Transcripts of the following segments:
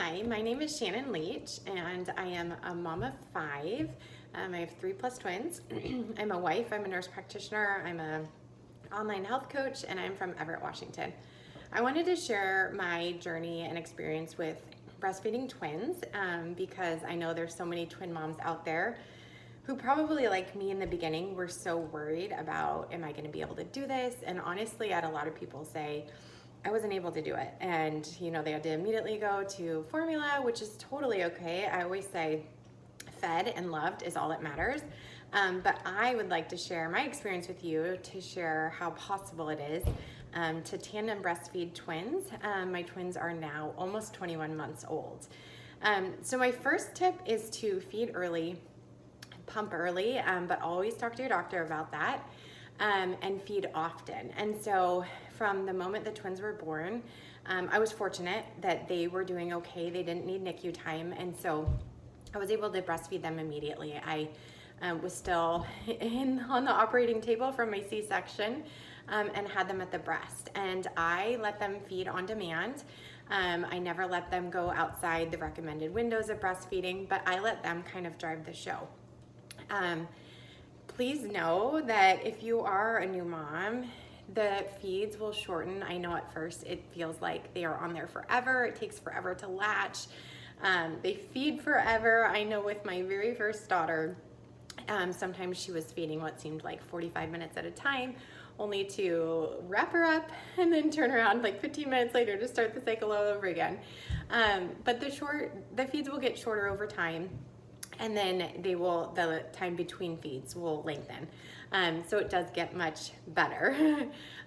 Hi, my name is Shannon Leach, and I am a mom of 5. I have 3+ twins. I'm a wife, I'm a nurse practitioner, I'm an online health coach, and I'm from Everett, Washington. I wanted to share my journey and experience with breastfeeding twins because I know there's so many twin moms out there who probably, like me in the beginning, were so worried about, am I going to be able to do this? And honestly, I had a lot of people say, I wasn't able to do it. And, they had to immediately go to formula, which is totally okay. I always say fed and loved is all that matters. But I would like to share my experience with you to share how possible it is to tandem breastfeed twins. My twins are now almost 21 months old. So my first tip is to feed early, pump early, but always talk to your doctor about that. And feed often. And so from the moment the twins were born, I was fortunate that they were doing okay. They didn't need NICU time. And so I was able to breastfeed them immediately. I was still on the operating table from my C-section and had them at the breast. And I let them feed on demand. I never let them go outside the recommended windows of breastfeeding, but I let them kind of drive the show. Please know that if you are a new mom, the feeds will shorten. I know at first it feels like they are on there forever. It takes forever to latch. They feed forever. I know with my very first daughter, sometimes she was feeding what seemed like 45 minutes at a time, only to wrap her up and then turn around like 15 minutes later to start the cycle all over again. But the feeds will get shorter over time. And then the time between feeds will lengthen. So it does get much better.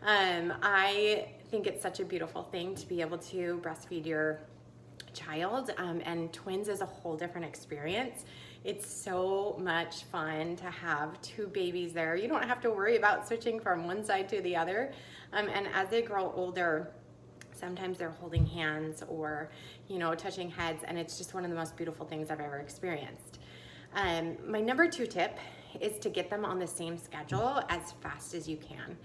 I think it's such a beautiful thing to be able to breastfeed your child, and twins is a whole different experience. It's so much fun to have 2 babies there. You don't have to worry about switching from one side to the other. And as they grow older, sometimes they're holding hands or, touching heads, and it's just one of the most beautiful things I've ever experienced. My number 2 tip is to get them on the same schedule as fast as you can.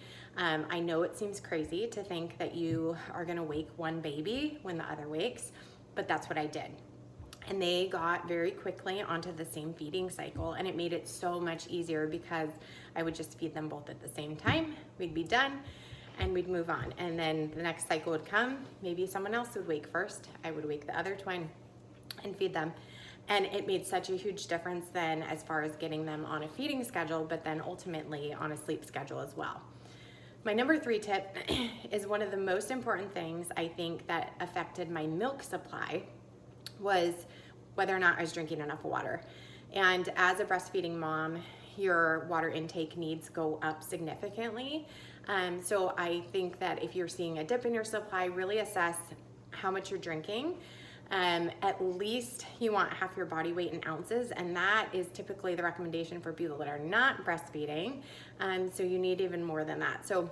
I know it seems crazy to think that you are gonna wake one baby when the other wakes, but that's what I did. And they got very quickly onto the same feeding cycle, and it made it so much easier because I would just feed them both at the same time. We'd be done and we'd move on. And then the next cycle would come. Maybe someone else would wake first. I would wake the other twin and feed them. And it made such a huge difference then as far as getting them on a feeding schedule, but then ultimately on a sleep schedule as well. My number 3 tip is one of the most important things I think that affected my milk supply was whether or not I was drinking enough water. And as a breastfeeding mom, your water intake needs go up significantly. So I think that if you're seeing a dip in your supply, really assess how much you're drinking. At least you want half your body weight in ounces, and that is typically the recommendation for people that are not breastfeeding. So you need even more than that. So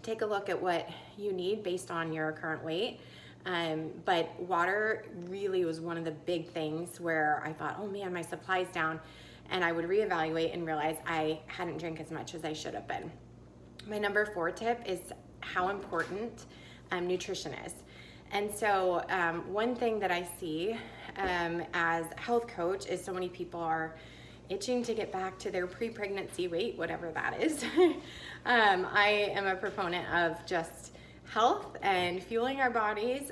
take a look at what you need based on your current weight. But water really was one of the big things where I thought, oh man, my supply's down. And I would reevaluate and realize I hadn't drank as much as I should have been. My number 4 tip is how important nutrition is. And so one thing that I see as a health coach is so many people are itching to get back to their pre-pregnancy weight, whatever that is. I am a proponent of just health and fueling our bodies.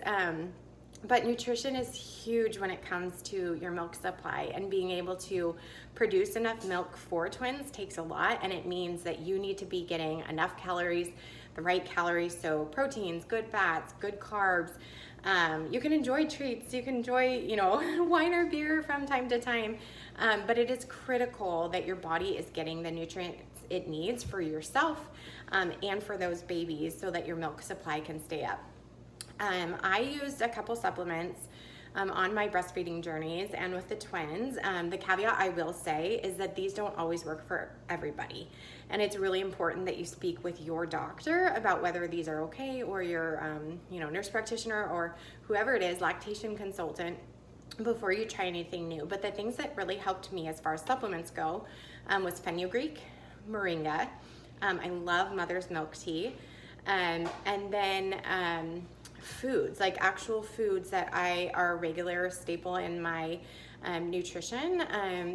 But nutrition is huge when it comes to your milk supply, and being able to produce enough milk for twins takes a lot, and it means that you need to be getting enough calories, the right calories, so proteins, good fats, good carbs. You can enjoy treats, you can enjoy, wine or beer from time to time, but it is critical that your body is getting the nutrients it needs for yourself and for those babies so that your milk supply can stay up. I used a couple supplements on my breastfeeding journeys and with the twins. The caveat I will say is that these don't always work for everybody. And it's really important that you speak with your doctor about whether these are okay, or your nurse practitioner or whoever it is, lactation consultant, before you try anything new. But the things that really helped me as far as supplements go was fenugreek, moringa. I love mother's milk tea. And then foods, like actual foods that are a regular staple in my nutrition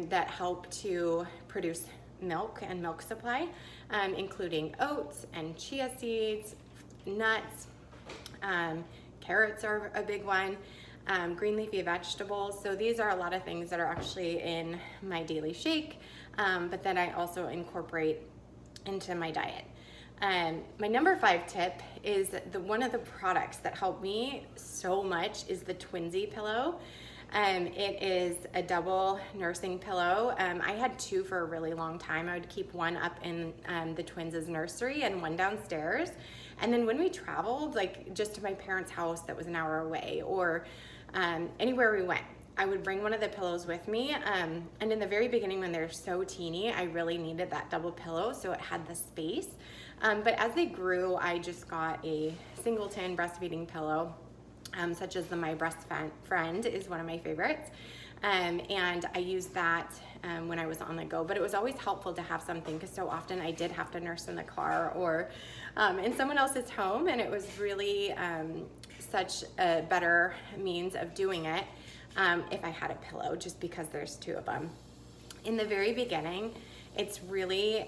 that help to produce milk and milk supply, including oats and chia seeds, nuts, carrots are a big one, green leafy vegetables. So these are a lot of things that are actually in my daily shake, but then I also incorporate into my diet. My number 5 tip is one of the products that helped me so much is the Twinsy pillow. It is a double nursing pillow. I had 2 for a really long time. I would keep one up in the twins' nursery and one downstairs. And then when we traveled, like just to my parents' house that was an hour away, or anywhere we went, I would bring one of the pillows with me. And in the very beginning, when they're so teeny, I really needed that double pillow so it had the space. But as they grew, I just got a singleton breastfeeding pillow, such as the My Breast Friend is one of my favorites. And I used that when I was on the go, but it was always helpful to have something because so often I did have to nurse in the car or in someone else's home, and it was really such a better means of doing it if I had a pillow, just because there's 2 of them. In the very beginning, it's really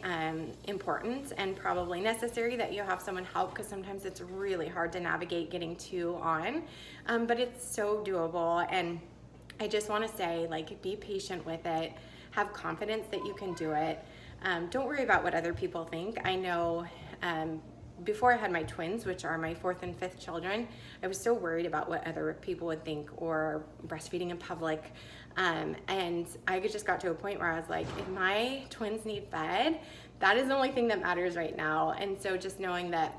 important and probably necessary that you have someone help, because sometimes it's really hard to navigate getting 2 on, but it's so doable. And I just want to say, like, be patient with it, have confidence that you can do it. Don't worry about what other people think. I know before I had my twins, which are my 4th and 5th children, I was so worried about what other people would think, or breastfeeding in public. And I just got to a point where I was like, if my twins need fed, that is the only thing that matters right now. And so just knowing that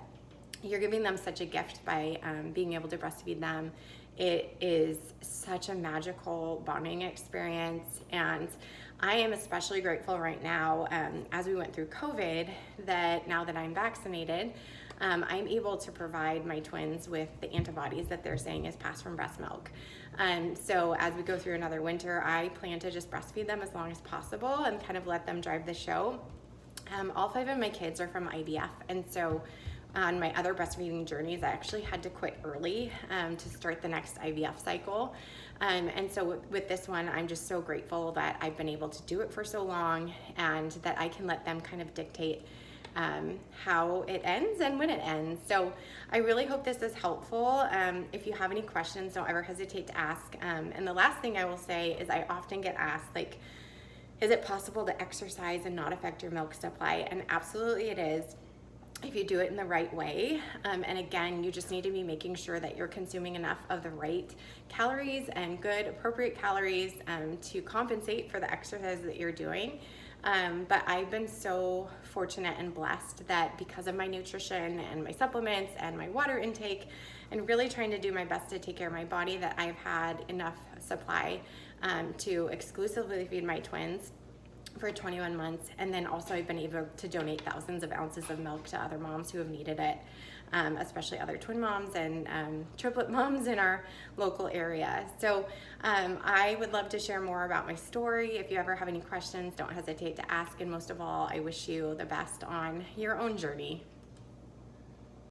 you're giving them such a gift by being able to breastfeed them, it is such a magical bonding experience. And I am especially grateful right now, as we went through COVID, that now that I'm vaccinated, I'm able to provide my twins with the antibodies that they're saying is passed from breast milk. So as we go through another winter, I plan to just breastfeed them as long as possible and kind of let them drive the show. All 5 of my kids are from IVF, and so on my other breastfeeding journeys, I actually had to quit early to start the next IVF cycle. And so with this one, I'm just so grateful that I've been able to do it for so long, and that I can let them kind of dictate how it ends and when it ends. So I really hope this is helpful. If you have any questions, don't ever hesitate to ask. And the last thing I will say is I often get asked, like, is it possible to exercise and not affect your milk supply? And absolutely it is, if you do it in the right way. And again, you just need to be making sure that you're consuming enough of the right calories and good appropriate calories to compensate for the exercise that you're doing. But I've been so fortunate and blessed that because of my nutrition and my supplements and my water intake, and really trying to do my best to take care of my body, that I've had enough supply to exclusively feed my twins for 21 months. And then also I've been able to donate thousands of ounces of milk to other moms who have needed it, especially other twin moms and triplet moms in our local area. So I would love to share more about my story. If you ever have any questions, don't hesitate to ask. And most of all, I wish you the best on your own journey.